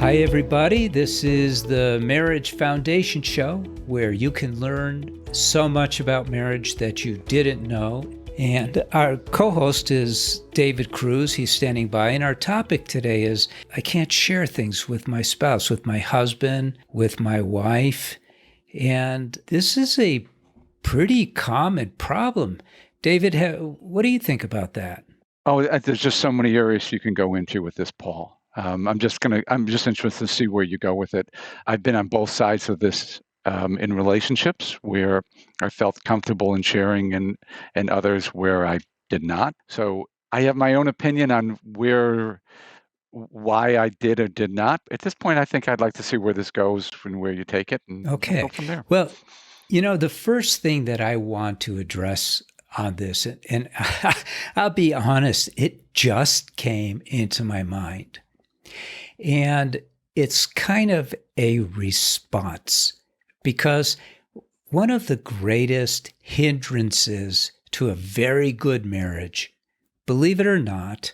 Hi, everybody. This is the Marriage Foundation Show, where you can learn so much about marriage that you didn't know. And our co-host is David Kruse. He's standing by. And our topic today is, I can't share things with my spouse, with my husband, with my wife. And this is a pretty common problem. David, what do you think about that? Oh, there's just so many areas you can go into with this, Paul. I'm just interested to see where you go with it. I've been on both sides of this in relationships where I felt comfortable in sharing, and others where I did not. So I have my own opinion on why I did or did not. At this point, I think I'd like to see where this goes and where you take it, and we'll go Okay. from there. Well, the first thing that I want to address on this, and I'll be honest, it just came into my mind. And it's kind of a response, because one of the greatest hindrances to a very good marriage, believe it or not,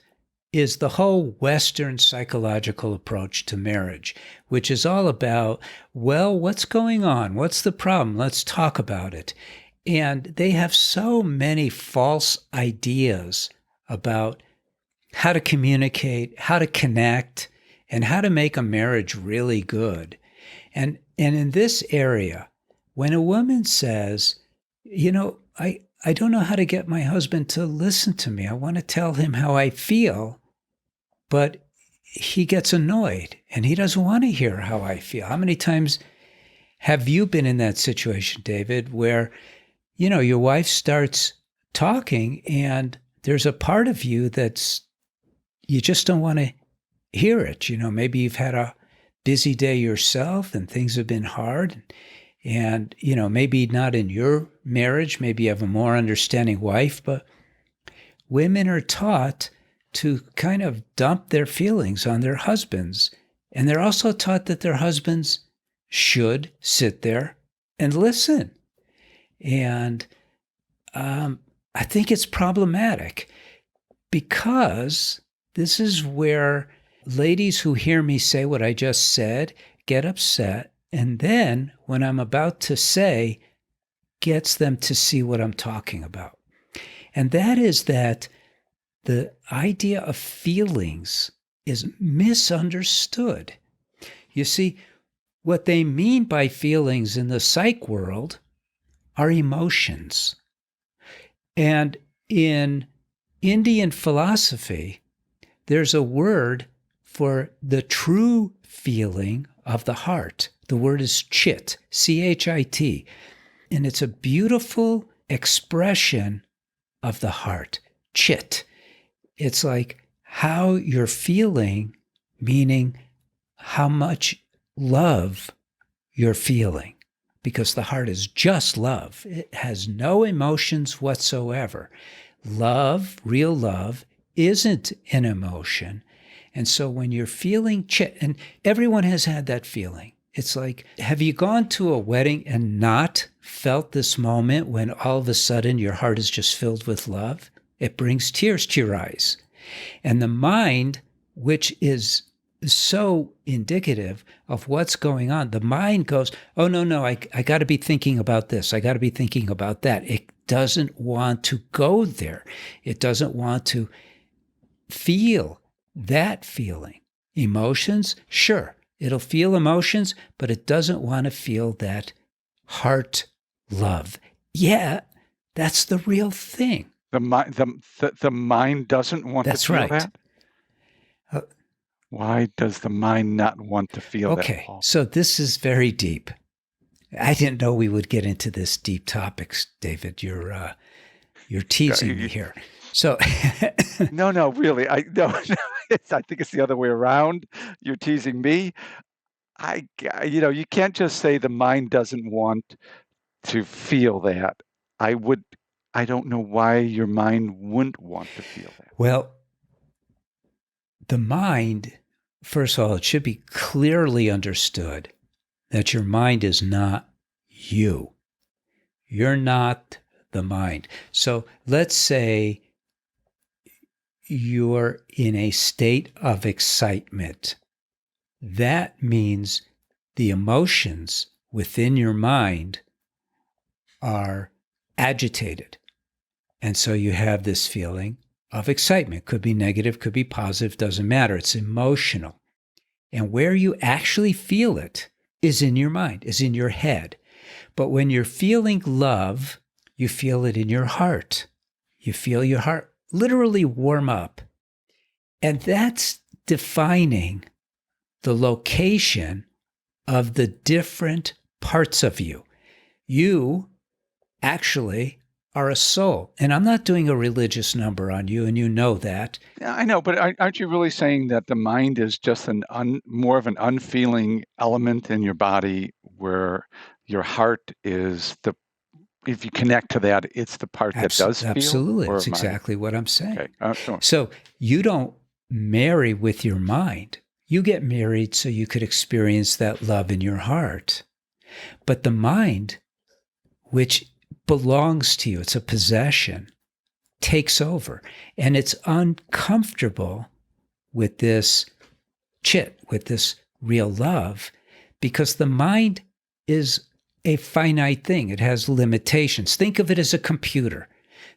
is the whole Western psychological approach to marriage, which is all about, well, what's going on? What's the problem? Let's talk about it. And they have so many false ideas about how to communicate, how to connect, and how to make a marriage really good. And in this area, when a woman says, I don't know how to get my husband to listen to me. I want to tell him how I feel, but he gets annoyed and he doesn't want to hear how I feel. How many times have you been in that situation, David, where, your wife starts talking and there's a part of you you just don't want to hear it. Maybe you've had a busy day yourself and things have been hard. And, maybe not in your marriage, maybe you have a more understanding wife, but women are taught to kind of dump their feelings on their husbands. And they're also taught that their husbands should sit there and listen. And I think it's problematic, because this is where ladies who hear me say what I just said get upset. And then when I'm about to say, gets them to see what I'm talking about. And that is that the idea of feelings is misunderstood. You see, what they mean by feelings in the psych world are emotions. And in Indian philosophy, there's a word for the true feeling of the heart. The word is chit, C-H-I-T. And it's a beautiful expression of the heart, chit. It's like how you're feeling, meaning how much love you're feeling, because the heart is just love. It has no emotions whatsoever. Love, real love, isn't an emotion. And so when you're feeling and everyone has had that feeling. It's like, have you gone to a wedding and not felt this moment when all of a sudden your heart is just filled with love? It brings tears to your eyes. And the mind, which is so indicative of what's going on, the mind goes, oh, no, I got to be thinking about this. I got to be thinking about that. It doesn't want to go there. It doesn't want to feel that feeling. Emotions, sure, it'll feel emotions, but it doesn't want to feel that heart love. Yeah, that's the real thing. The mind doesn't want to That's feel right. that? Why does the mind not want to feel that, Okay, Paul? so this is very deep. I didn't know we would get into this deep topics, David. You're teasing me here. So No, really. No, I think it's the other way around. You're teasing me. You can't just say the mind doesn't want to feel that. I would. I don't know why your mind wouldn't want to feel that. Well, the mind, first of all, it should be clearly understood that your mind is not you. You're not the mind. So let's say you're in a state of excitement that means the emotions within your mind are agitated. And so you have this feeling of excitement. Could be negative, could be positive, doesn't matter. It's emotional. And where you actually feel it is in your mind, is in your head. But when you're feeling love, you feel it in your heart. You feel your heart literally warm up. And that's defining the location of the different parts of you. You actually are a soul. And I'm not doing a religious number on you, and you know that. Yeah, I know, but aren't you really saying that the mind is just more of an unfeeling element in your body, where your heart is if you connect to that, it's the part that does feel? Absolutely. Or It's am I exactly what I'm saying. okay? So you don't marry with your mind. You get married so you could experience that love in your heart. But the mind, which belongs to you, it's a possession, takes over. And it's uncomfortable with this with this real love, because the mind is a finite thing. It has limitations. Think of it as a computer.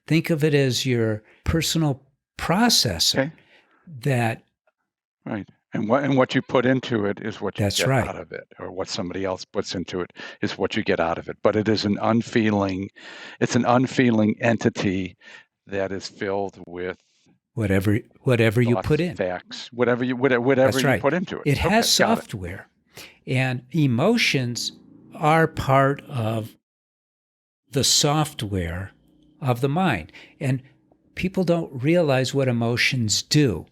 Think of it as your personal processor that. Right. And what you put into it is what you That's get right. out of it, or what somebody else puts into it is what you get out of it. But it's an unfeeling entity that is filled with Whatever you thoughts, put in. facts, whatever you put into it. It has Okay, got it. software, and emotions are part of the software of the mind. And people don't realize what emotions do.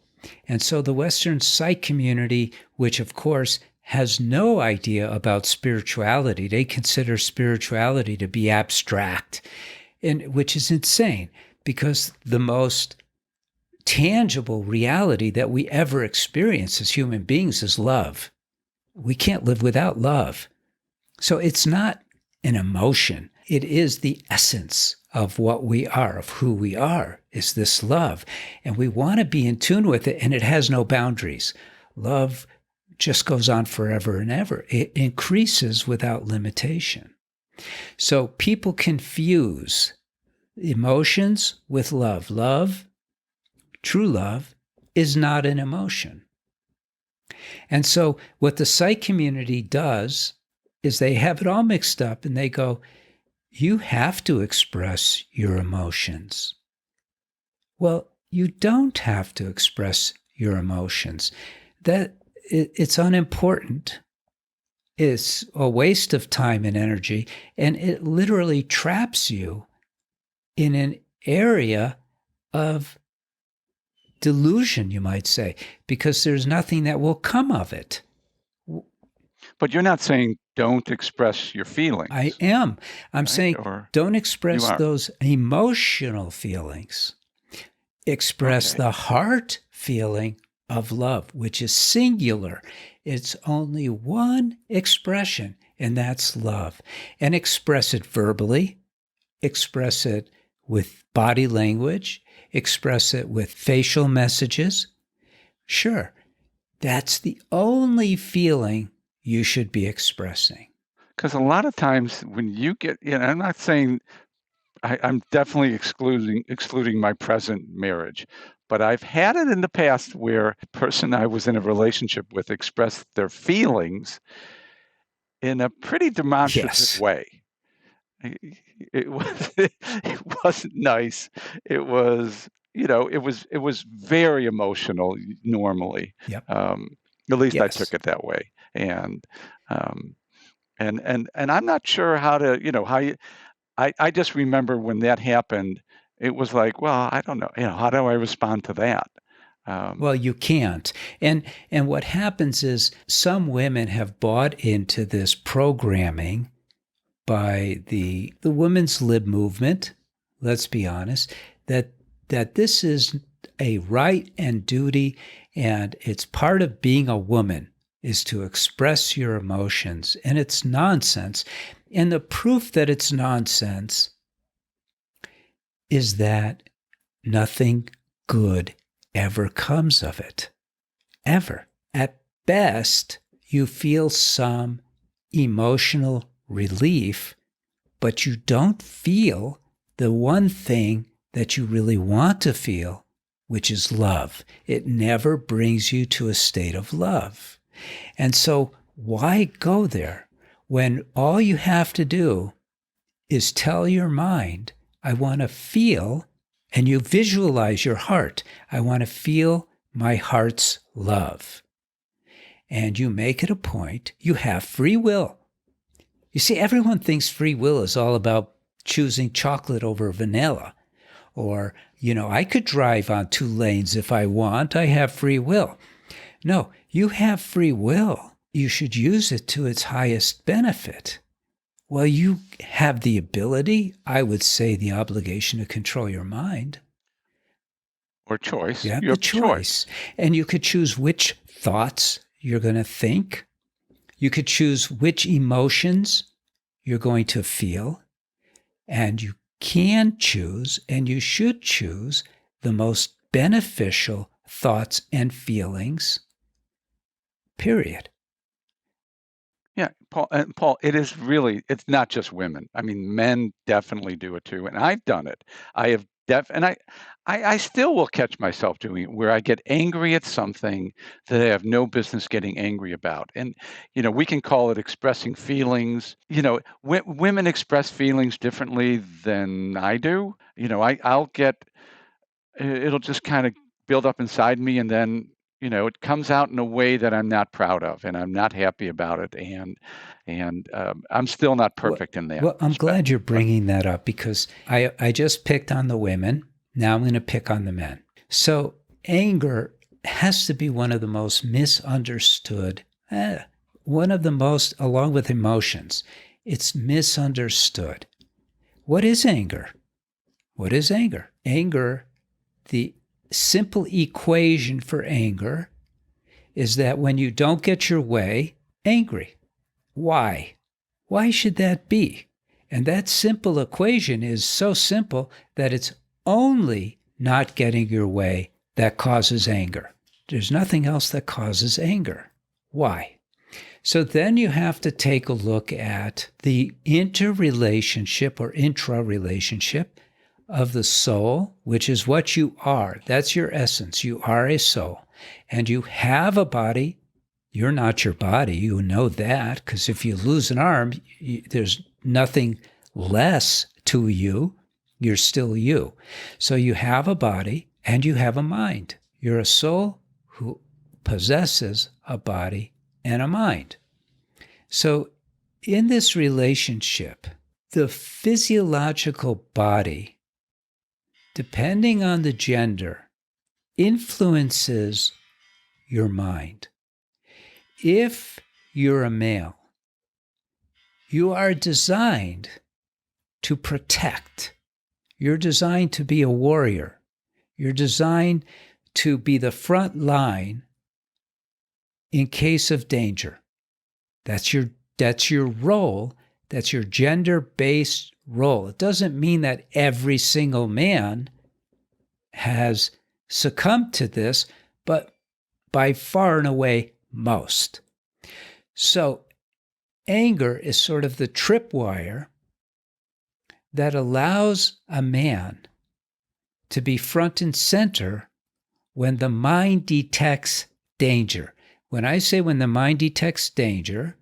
And so the Western psych community, which of course has no idea about spirituality, they consider spirituality to be abstract, and which is insane, because the most tangible reality that we ever experience as human beings is love. We can't live without love. So it's not an emotion. It is the essence of what we are, of who we are, is this love. And we want to be in tune with it, and it has no boundaries. Love just goes on forever and ever. It increases without limitation. So people confuse emotions with love. Love, true love, is not an emotion. And so what the psych community does is they have it all mixed up, and they go, you have to express your emotions. Well, you don't have to express your emotions. It's unimportant. It's a waste of time and energy, and it literally traps you in an area of delusion, you might say, because there's nothing that will come of it. But you're not saying don't express your feelings. I am. I'm right? saying Or don't express those emotional feelings. Express the heart feeling of love, which is singular. It's only one expression, and that's love. And express it verbally, express it with body language, express it with facial messages. Sure, that's the only feeling you should be expressing. Because a lot of times when you get, I'm not saying I'm definitely excluding my present marriage, but I've had it in the past where the person I was in a relationship with expressed their feelings in a pretty demonstrative way. It wasn't nice. It was, it was very emotional normally. Yep. At least I took it that way. And I'm not sure how to, how you, I just remember when that happened, it was like, well, I don't know, how do I respond to that? Well, you can't. And what happens is some women have bought into this programming by the women's lib movement, let's be honest, that this is a right and duty, and it's part of being a woman is to express your emotions. And it's nonsense. And the proof that it's nonsense is that nothing good ever comes of it. Ever. At best, you feel some emotional relief, but you don't feel the one thing that you really want to feel, which is love. It never brings you to a state of love. And so why go there when all you have to do is tell your mind, I want to feel, and you visualize your heart, I want to feel my heart's love. And you make it a point, you have free will. You see, everyone thinks free will is all about choosing chocolate over vanilla. Or, I could drive on 2 lanes if I want. I have free will. No, you have free will. You should use it to its highest benefit. Well, you have the ability, I would say the obligation to control your mind. Or choice. You have the choice. And you could choose which thoughts you're going to think. You could choose which emotions you're going to feel. And you can choose, and you should choose, the most beneficial thoughts and feelings, period. Yeah, Paul, it's not just women. I mean, men definitely do it too. And I've done it. I have I still will catch myself doing it where I get angry at something that I have no business getting angry about. And, we can call it expressing feelings. Women express feelings differently than I do. I'll get, it'll just kind of build up inside me, and then it comes out in a way that I'm not proud of, and I'm not happy about it, and I'm still not perfect in that. Well, I'm glad you're bringing that up, because I just picked on the women. Now I'm going to pick on the men. So anger has to be one of the most misunderstood, one of the most, along with emotions, it's misunderstood. What is anger? What is anger? Anger, the simple equation for anger is that when you don't get your way, angry. Why? Why should that be? And that simple equation is so simple that it's only not getting your way that causes anger. There's nothing else that causes anger. Why? So then you have to take a look at the interrelationship or intra-relationship of the soul, which is what you are. That's your essence. You are a soul. And you have a body. You're not your body. You know that, because if you lose an arm, there's nothing less to you. You're still you. So you have a body and you have a mind. You're a soul who possesses a body and a mind. So in this relationship, the physiological body, depending on the gender, influences your mind. If you're a male, you are designed to protect. You're designed to be a warrior. You're designed to be the front line in case of danger. That's your role. That's your gender-based role. It doesn't mean that every single man has succumbed to this, but by far and away, most. So anger is sort of the tripwire that allows a man to be front and center when the mind detects danger. When I say when the mind detects danger,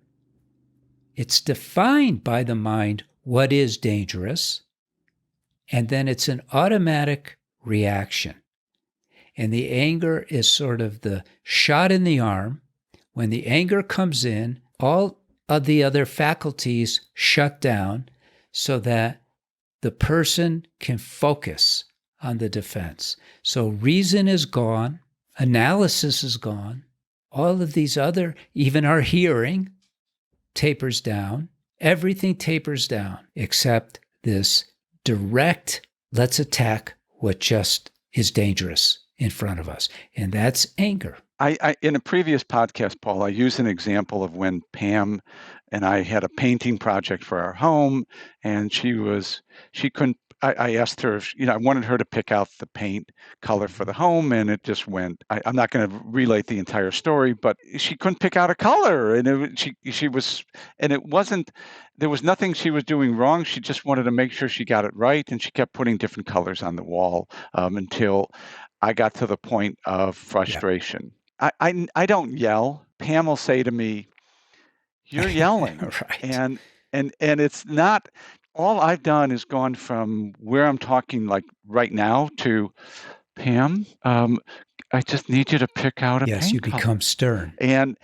it's defined by the mind what is dangerous, and then it's an automatic reaction. And the anger is sort of the shot in the arm. When the anger comes in, all of the other faculties shut down so that the person can focus on the defense. So reason is gone, analysis is gone, all of these other, even our hearing, tapers down. Everything tapers down except this direct, let's attack what just is dangerous in front of us. And that's anger. I in a previous podcast, Paul, I used an example of when Pam and I had a painting project for our home, and she couldn't I asked her if, I wanted her to pick out the paint color for the home, and it just went. I'm not going to relate the entire story, but she couldn't pick out a color, and she was, and it wasn't. There was nothing she was doing wrong. She just wanted to make sure she got it right, and she kept putting different colors on the wall until I got to the point of Yeah. frustration. I don't yell. Pam will say to me, "You're yelling," Right. and it's not. All I've done is gone from where I'm talking like right now to Pam. I just need you to pick out a Yes, you paint become color, stern. and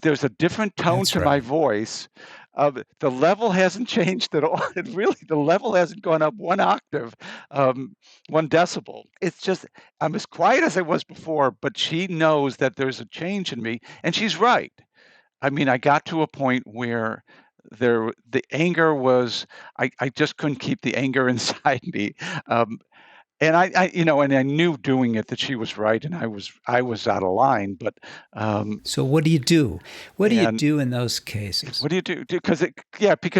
there's a different tone That's to my right. voice. The level hasn't changed at all. The level hasn't gone up one octave, 1 decibel. It's just I'm as quiet as I was before, but she knows that there's a change in me, and she's right. I mean, I got to a point where the anger was I just couldn't keep the anger inside me. Um, and and I knew doing it that she was right and I was out of line, but So what do you do? What do you and do in those cases? what do you do? Because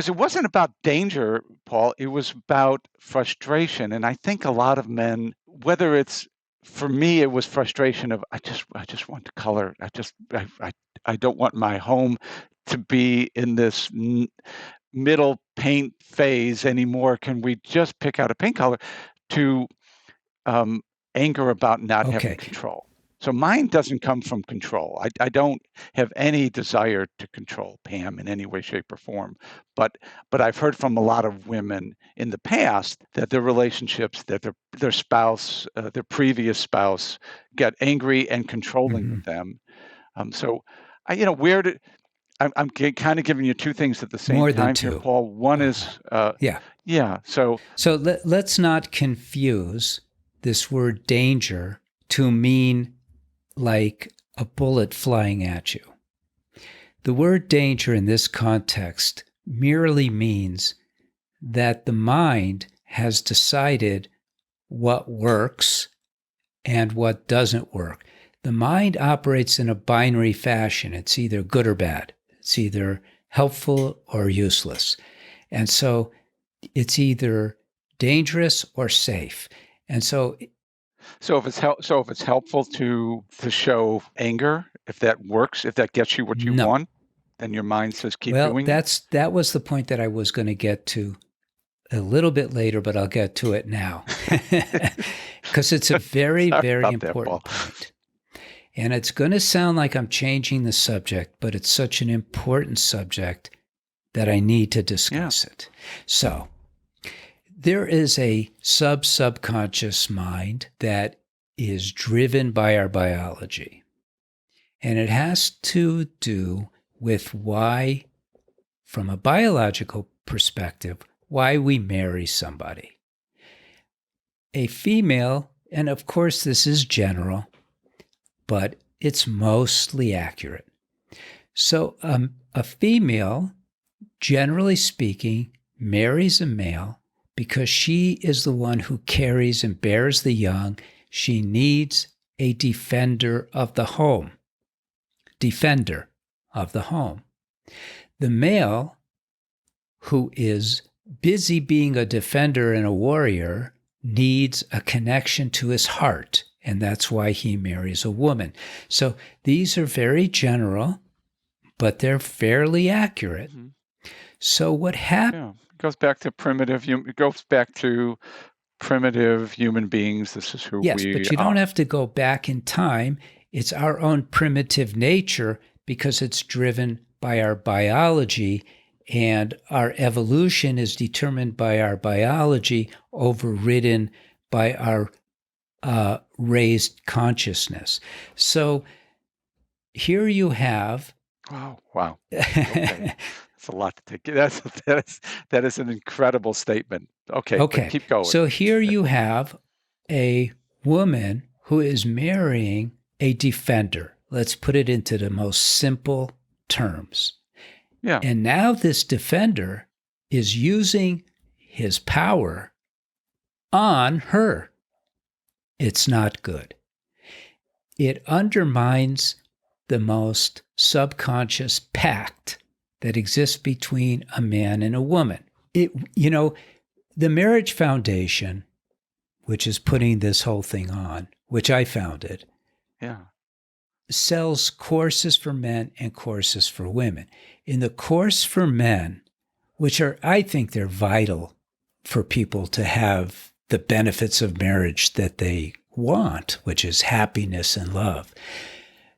it wasn't about danger, Paul. It was about frustration. And I think a lot of men, whether it's for me, it was frustration of I just want the color. I don't want my home to be in this middle paint phase anymore. Can we just pick out a paint color? To um, anger about not having Okay. control. So mine doesn't come from control. I don't have any desire to control Pam in any way, shape, or form. But I've heard from a lot of women in the past that their relationships, that their spouse, their previous spouse, got angry and controlling Hmm. with them. So, where did I'm kind of giving you two things at the same More than time here, two. Paul. One Uh, is, yeah. yeah. So So let's not confuse this word danger to mean like a bullet flying at you. The word danger in this context merely means that the mind has decided what works and what doesn't work. The mind operates in a binary fashion. It's either good or bad. It's either helpful or useless. And so it's either dangerous or safe. And so, So if it's helpful to show anger, if that works, if that gets you what you no. want, then your mind says keep Well, doing it. that was the point that I was going to get to a little bit later, but I'll get to it now. Because it's a very, Sorry very about that, Paul. important point. And it's going to sound like I'm changing the subject, but it's such an important subject that I need to discuss it. So, there is a subconscious mind that is driven by our biology. And it has to do with why, from a biological perspective, why we marry somebody. A female, and of course this is general, but it's mostly accurate. So a female, generally speaking, marries a male because she is the one who carries and bears the young. She needs a defender of the home. Defender of the home. The male, who is busy being a defender and a warrior, needs a connection to his heart, and that's why he marries a woman. So these are very general, but they're fairly accurate. Mhm. So what happens? Yeah, it goes back to It goes back to primitive human beings. This is who Yes, we but you don't are. have to go back in time. It's our own primitive nature because it's driven by our biology, and our evolution is determined by our biology, overridden by our raised consciousness. So here you have. Wow. Okay, that's a lot to take. That is an incredible statement. Okay, but Okay, keep going. so here you have a woman who is marrying a defender. Let's put it into the most simple terms. Yeah. And now this defender is using his power on her. It's not good. It undermines the most subconscious pact that exists between a man and a woman. the Marriage Foundation, which is putting this whole thing on, which I founded, Yeah. sells courses for men and courses for women. In the course for men, which are, I think they're vital for people to have the benefits of marriage that they want, which is happiness and love.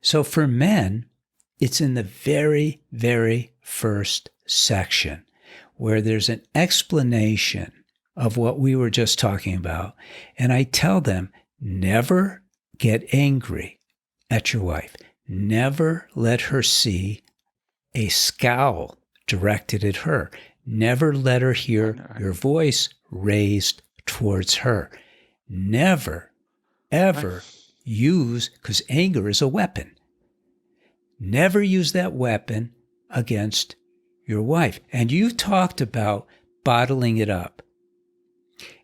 So for men, it's in the very, very first section where there's an explanation of what we were just talking about. And I tell them, never get angry at your wife. Never let her see a scowl directed at her. Never let her hear your voice raised towards her. Never, ever use, because anger is a weapon. Never use that weapon against your wife. And you talked about bottling it up.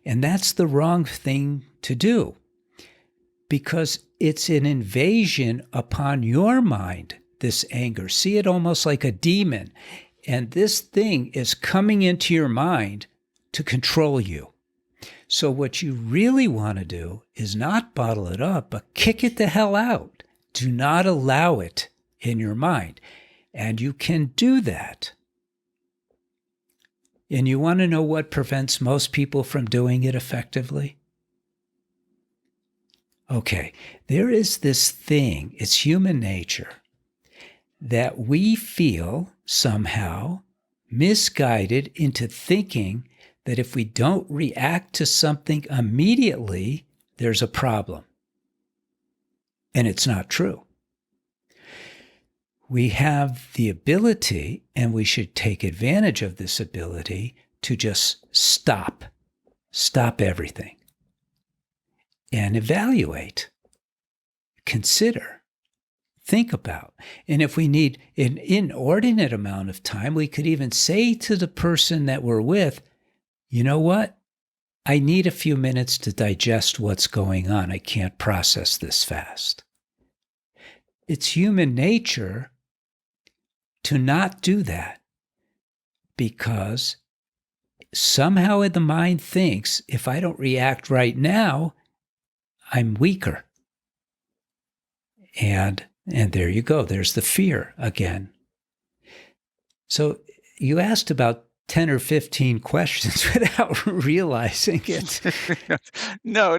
And that's the wrong thing to do, because it's an invasion upon your mind, this anger. See it almost like a demon. And this thing is coming into your mind to control you. So what you really want to do is not bottle it up, but kick it the hell out. Do not allow it in your mind. And you can do that. And you want to know what prevents most people from doing it effectively? Okay, there is this thing, it's human nature, that we feel somehow misguided into thinking that if we don't react to something immediately, there's a problem. And it's not true. We have the ability, and we should take advantage of this ability, to just stop everything and evaluate, consider, think about. And if we need an inordinate amount of time, we could even say to the person that we're with, you know what? I need a few minutes to digest what's going on. I can't process this fast. It's human nature to not do that, because somehow the mind thinks, if I don't react right now, I'm weaker. And there you go. There's the fear again. So you asked about 10 or 15 questions without realizing it. No,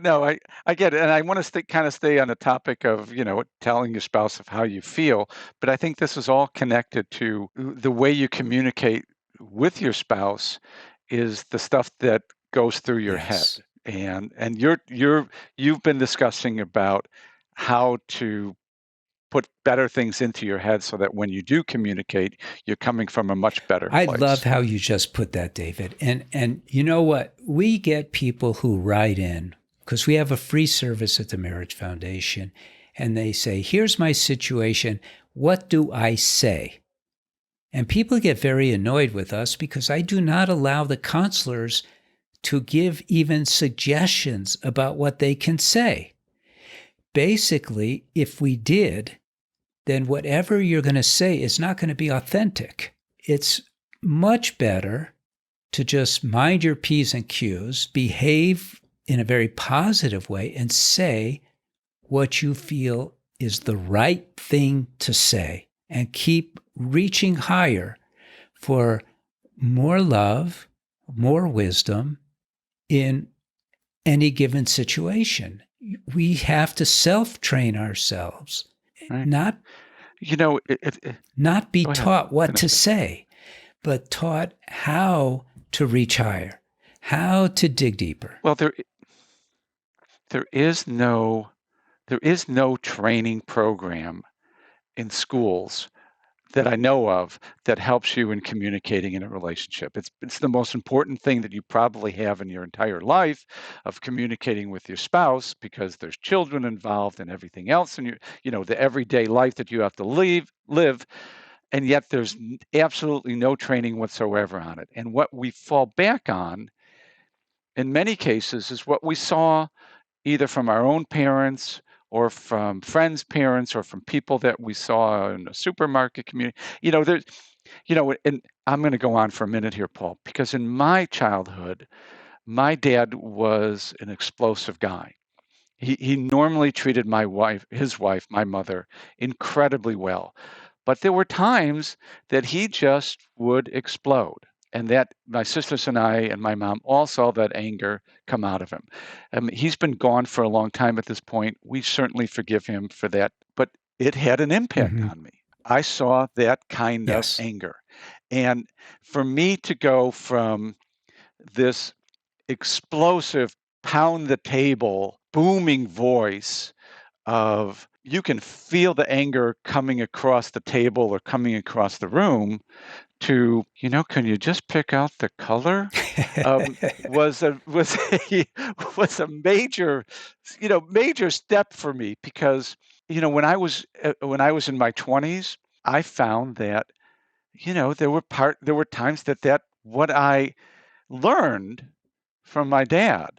I get it. And I want to kind of stay on the topic of, telling your spouse of how you feel. But I think this is all connected to the way you communicate with your spouse is the stuff that goes through your head. And you've been discussing about how to put better things into your head so that when you do communicate, you're coming from a much better place. I love how you just put that, David. And you know what? We get people who write in, because we have a free service at the Marriage Foundation, and they say, here's my situation. What do I say? And people get very annoyed with us because I do not allow the counselors to give even suggestions about what they can say. Basically, if we did, then whatever you're going to say is not going to be authentic. It's much better to just mind your P's and Q's, behave in a very positive way, and say what you feel is the right thing to say, and keep reaching higher for more love, more wisdom in any given situation. We have to self-train ourselves, right. not be taught what to say, but taught how to reach higher, how to dig deeper. Well, there is no training program in schools that I know of that helps you in communicating in a relationship. It's the most important thing that you probably have in your entire life of communicating with your spouse, because there's children involved and everything else, and the everyday life that you have to live, and yet there's absolutely no training whatsoever on it. And what we fall back on in many cases is what we saw either from our own parents or from friends' parents or from people that we saw in a supermarket community. And I'm going to go on for a minute here, Paul, because in my childhood, my dad was an explosive guy. He normally treated his wife, my mother, incredibly well. But there were times that he just would explode. And that my sisters and I and my mom all saw that anger come out of him. He's been gone for a long time at this point. We certainly forgive him for that, but it had an impact Mm-hmm. on me. I saw that kind of Yes. anger. And for me to go from this explosive, pound the table, booming voice of you can feel the anger coming across the table or coming across the room to, can you just pick out the color? Was a was a was a major, major step for me because, when I was in my 20s, I found that, there were times that what I learned from my dad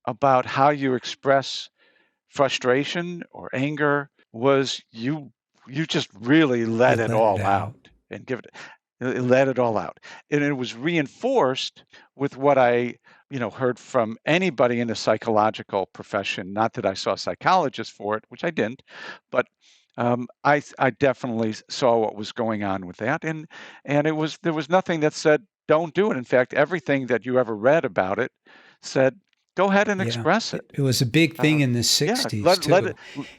about how you express frustration or anger was you just really You let it let it all out out. and let it all out. And it was reinforced with what I, heard from anybody in the psychological profession. Not that I saw psychologists for it, which I didn't, but I definitely saw what was going on with that, and there was nothing that said don't do it. In fact, everything that you ever read about it said go ahead and Yeah. express It it. was a big thing in the Yeah, 60s let too. it.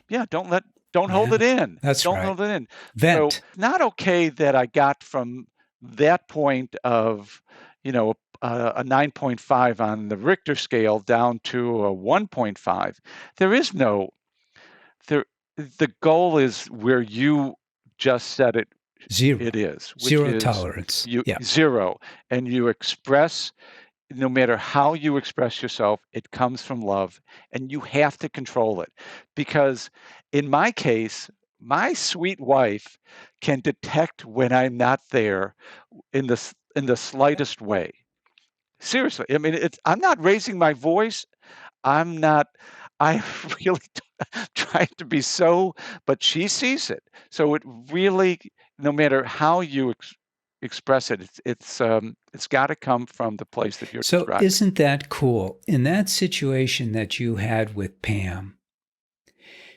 Yeah, don't hold Yeah. it in. That's Don't right. hold it in. So Vent. not okay that I got from that point of, a 9.5 on the Richter scale down to a 1.5. There is no there. The goal is where you just said it. It Zero. is, which Zero is tolerance. you Yeah. zero, and you express no matter how you express yourself, it comes from love, and you have to control it. Because in my case, my sweet wife can detect when I'm not there in the slightest way. Seriously, I mean, I'm not raising my voice. I'm not. I really trying to be so, but she sees it. So it really, no matter how you express it, it's got to come from the place that you're So describing. isn't that cool? In that situation that you had with Pam,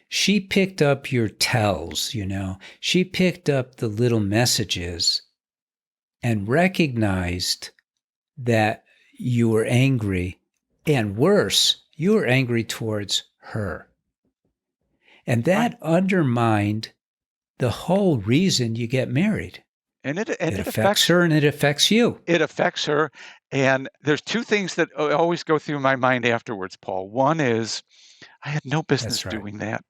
she picked up your tells, she picked up the little messages and recognized that you were angry. And worse, you were angry towards her. And Right. that undermined the whole reason you get married. And It affects her and it affects you. it affects her. And there's two things that always go through my mind afterwards, Paul. One is I had no business That's right. doing that.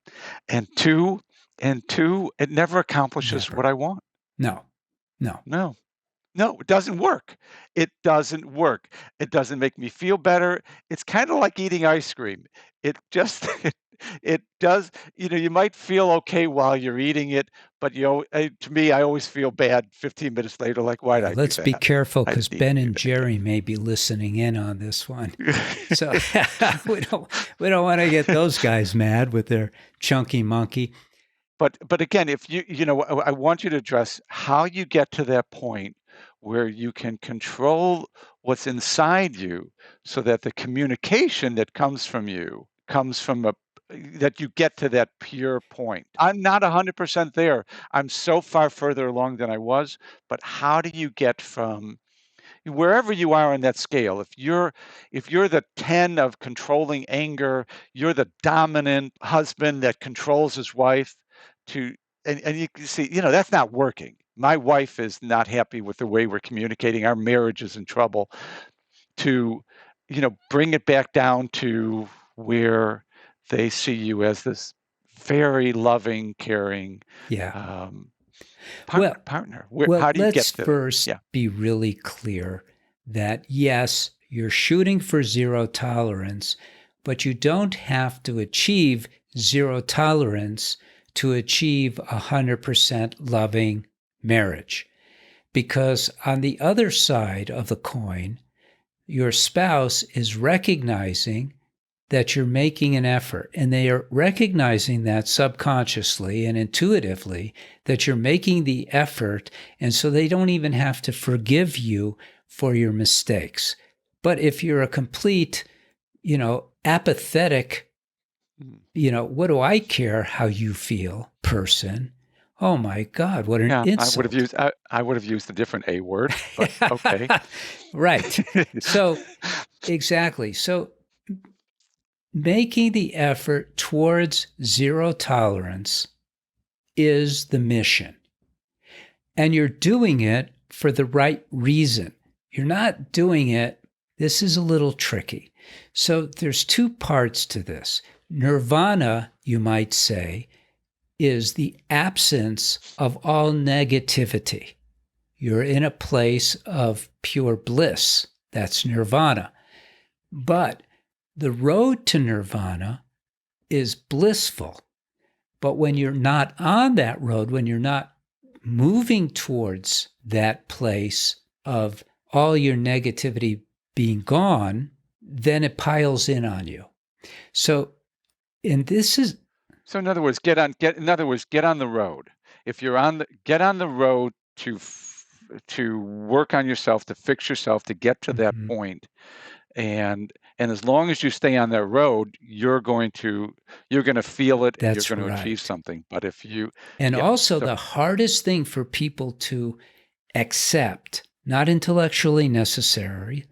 And two, it never accomplishes what Never. I want. No, no. No. No, it doesn't work. It doesn't work. It doesn't make me feel better. It's kind of like eating ice cream. It just it does, you might feel okay while you're eating it, but to me, I always feel bad 15 minutes later, like, why did Yeah, I do let's be that? careful I because didn't need Ben to and Jerry may be listening in on this one. So we don't want to get those guys mad with their chunky monkey. But again, if I want you to address how you get to that point where you can control what's inside you so that the communication that comes from you comes from that you get to that pure point. I'm not 100% there. I'm so far further along than I was, but how do you get from wherever you are on that scale? If you're the 10 of controlling anger, you're the dominant husband that controls his wife to and you can see, that's not working. My wife is not happy with the way we're communicating. Our marriage is in trouble. To, bring it back down to where they see you as this very loving, caring Yeah. um, Well, partner. well, How do you get let's to that? first Yeah. be really clear that yes, you're shooting for zero tolerance, but you don't have to achieve zero tolerance to achieve 100% loving marriage. Because on the other side of the coin, your spouse is recognizing that you're making an effort, and they are recognizing that subconsciously and intuitively that you're making the effort, and so they don't even have to forgive you for your mistakes. But if you're a complete, apathetic, what do I care how you feel person? Oh my God, what an Yeah, insult. I would have used a different A word, but okay. Right. So, exactly. So, making the effort towards zero tolerance is the mission. And you're doing it for the right reason. You're not doing it, this is a little tricky. So there's two parts to this. Nirvana, you might say, is the absence of all negativity. You're in a place of pure bliss. That's nirvana. But the road to nirvana is blissful. But when you're not on that road, when you're not moving towards that place of all your negativity being gone, then it piles in on you. So, and this is So in other words, get on the road. If you're get on the road to work on yourself, to fix yourself, to get to that point. And as long as you stay on that road, you're going to feel it, and That's you're going to right. achieve something. But if you also the hardest thing for people to accept, not intellectually necessarily,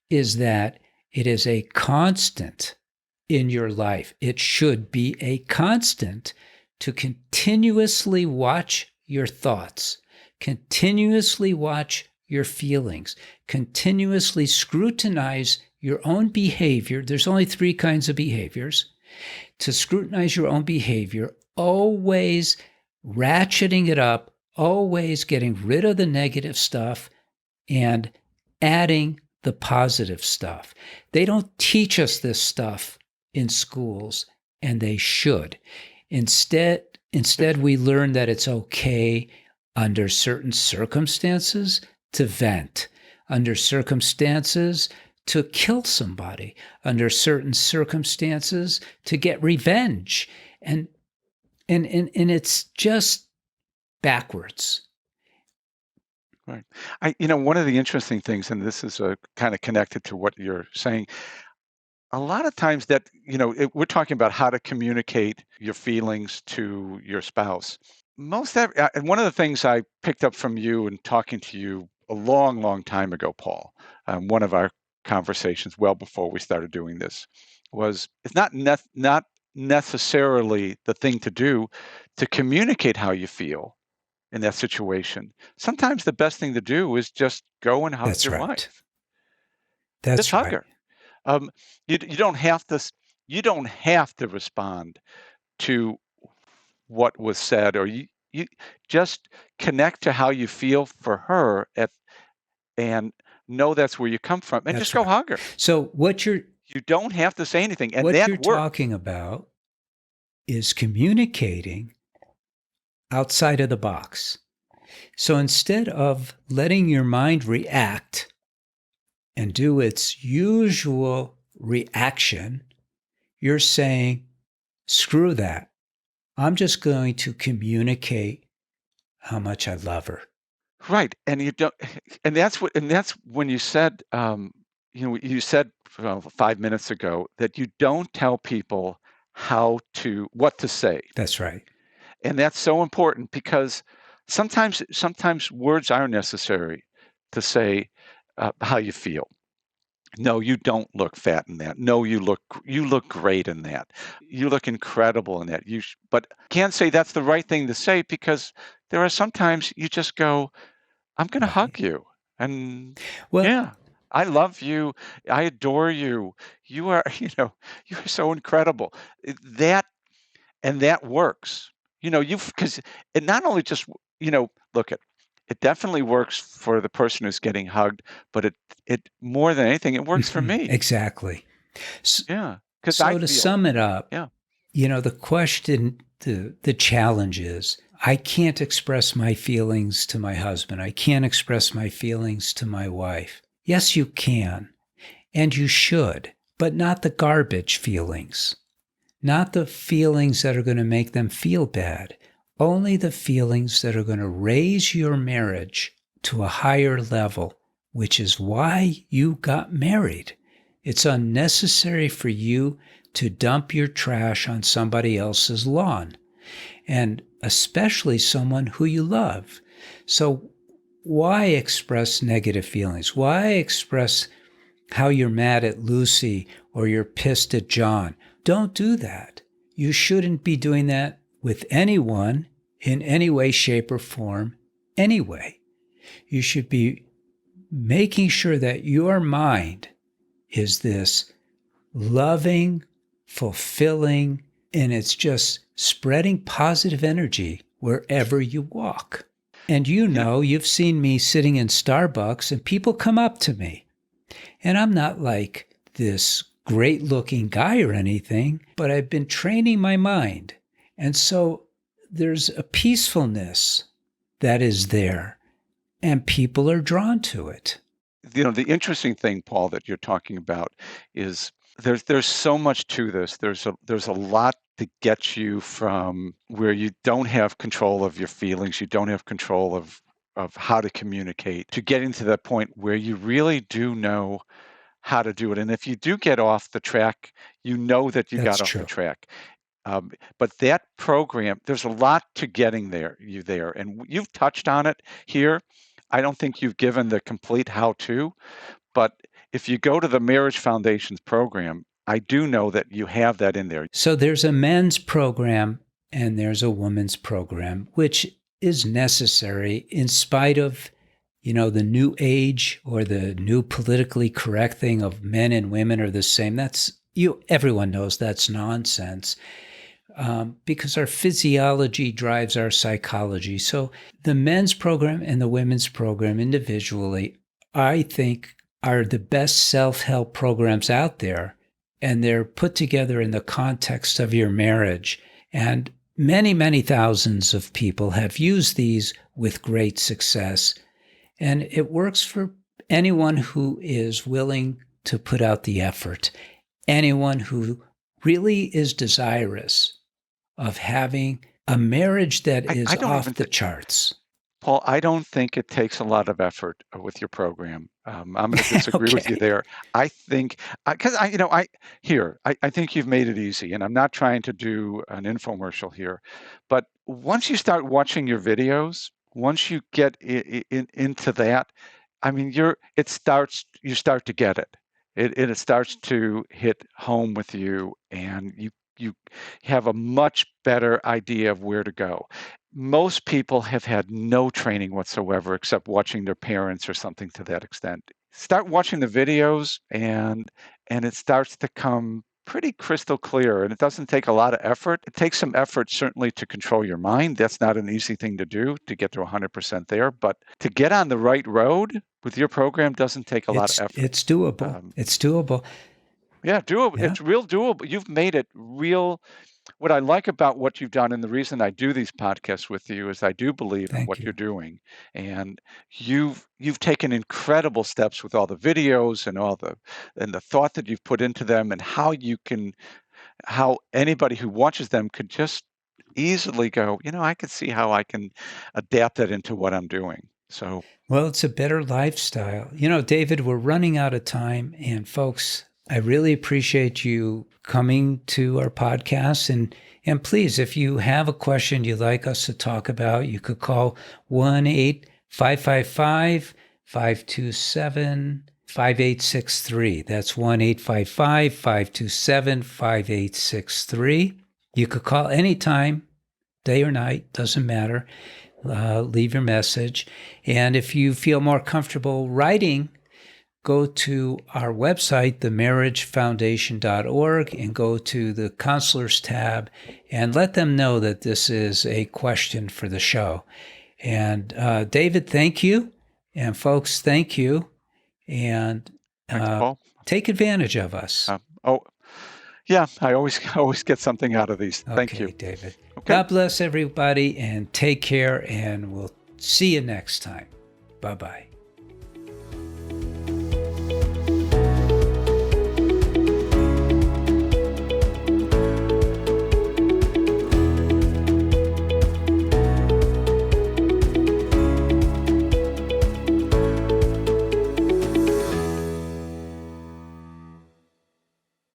is that it is a constant in your life. It should be a constant to continuously watch your thoughts, continuously watch your feelings, continuously scrutinize your own behavior. There's only 3 kinds of behaviors. To scrutinize your own behavior, always ratcheting it up, always getting rid of the negative stuff and adding the positive stuff. They don't teach us this stuff in schools, and they should. Instead, we learn that it's okay under certain circumstances to vent, under circumstances to kill somebody, under certain circumstances to get revenge. And it's just backwards. Right. One of the interesting things, and this is kind of connected to what you're saying, a lot of times that, we're talking about how to communicate your feelings to your spouse. And one of the things I picked up from you and talking to you a long, long time ago, Paul, one of our conversations well before we started doing this, was it's not necessarily the thing to do to communicate how you feel in that situation. Sometimes the best thing to do is just go and hug That's your right. wife. That's just hug right. her. You don't have to respond to what was said, or you just connect to how you feel for her and know that's where you come from, and just go hug her. So you don't have to say anything, and what that you're works. talking about is communicating outside of the box. So instead of letting your mind react and do its usual reaction, you're saying, screw that. I'm just going to communicate how much I love her. Right. And you don't, and that's when you said, you said 5 minutes ago that you don't tell people what to say. That's right. And that's so important, because sometimes words are necessary to say how you feel. No, you don't look fat in that. No, you look great in that. You look incredible in that. But can't say that's the right thing to say, because there are sometimes you just go, I'm going to hug you. And yeah, I love you. I adore you. You are, you are so incredible. That works. Because it not only just, look it definitely works for the person who's getting hugged, but it more than anything, it works for me. Exactly. Yeah. So to sum it up, yeah. The question, the challenge is, I can't express my feelings to my husband. I can't express my feelings to my wife. Yes, you can, and you should, but not the garbage feelings, not the feelings that are going to make them feel bad, only the feelings that are going to raise your marriage to a higher level which is why you got married. It's unnecessary for you to dump your trash on somebody else's lawn, and especially someone who you love. So why express negative feelings? Why express how you're mad at Lucy or you're pissed at John? Don't do that. You shouldn't be doing that with anyone in any way, shape, or form anyway. You should be making sure that your mind is this loving, fulfilling, and it's just spreading positive energy wherever you walk. And you've seen me sitting in Starbucks and people come up to me. And I'm not like this great looking guy or anything, but I've been training my mind. And so there's a peacefulness that is there, and people are drawn to it. The interesting thing, Paul, that you're talking about is there's so much to this. There's a lot to get you from where you don't have control of your feelings, you don't have control of how to communicate, to getting to that point where you really do know how to do it. And if you do get off the track, you know that you That's got true. off the track. But that program, there's a lot to getting there. And you've touched on it here. I don't think you've given the complete how-to, but if you go to the Marriage Foundation's program, I do know that you have that in there. So there's a men's program and there's a women's program, which is necessary in spite of, the new age or the new politically correct thing of men and women are the same. Everyone knows that's nonsense. Because our physiology drives our psychology. So the men's program and the women's program individually, I think, are the best self-help programs out there. And they're put together in the context of your marriage. And many, many thousands of people have used these with great success. And it works for anyone who is willing to put out the effort, anyone who really is desirous of having a marriage that is off the charts. Paul, I don't think it takes a lot of effort with your program. I'm going to disagree with you there. I think, because I think you've made it easy, and I'm not trying to do an infomercial here, but once you start watching your videos, once you get into that, I mean, you start to get it. It starts to hit home with you, and you have a much better idea of where to go. Most people have had no training whatsoever except watching their parents or something to that extent. Start watching the videos and it starts to come pretty crystal clear, and it doesn't take a lot of effort. It takes some effort certainly to control your mind. That's not an easy thing to do, to get to 100% there, but to get on the right road with your program doesn't take a lot of effort. It's doable. It's doable. Yeah, doable. Yeah. It's real doable. You've made it real. What I like about what you've done, and the reason I do these podcasts with you, is I do believe in what you're doing, and you've taken incredible steps with all the videos and the thought that you've put into them, and how anybody who watches them could just easily go, I could see how I can adapt that into what I'm doing. So, well, it's a better lifestyle. David, we're running out of time, and folks, I really appreciate you coming to our podcast. And please, if you have a question you'd like us to talk about, you could call 1-855-527-5863. That's 1-855-527-5863. You could call anytime, day or night, doesn't matter. Leave your message. And if you feel more comfortable writing, go to our website, themarriagefoundation.org, and go to the counselors tab and let them know that this is a question for the show. And David, thank you. And folks, thank you. And thanks, Paul. Take advantage of us. Yeah, I always get something out of these. Thank you, David. Okay. God bless everybody, and take care, and we'll see you next time. Bye-bye.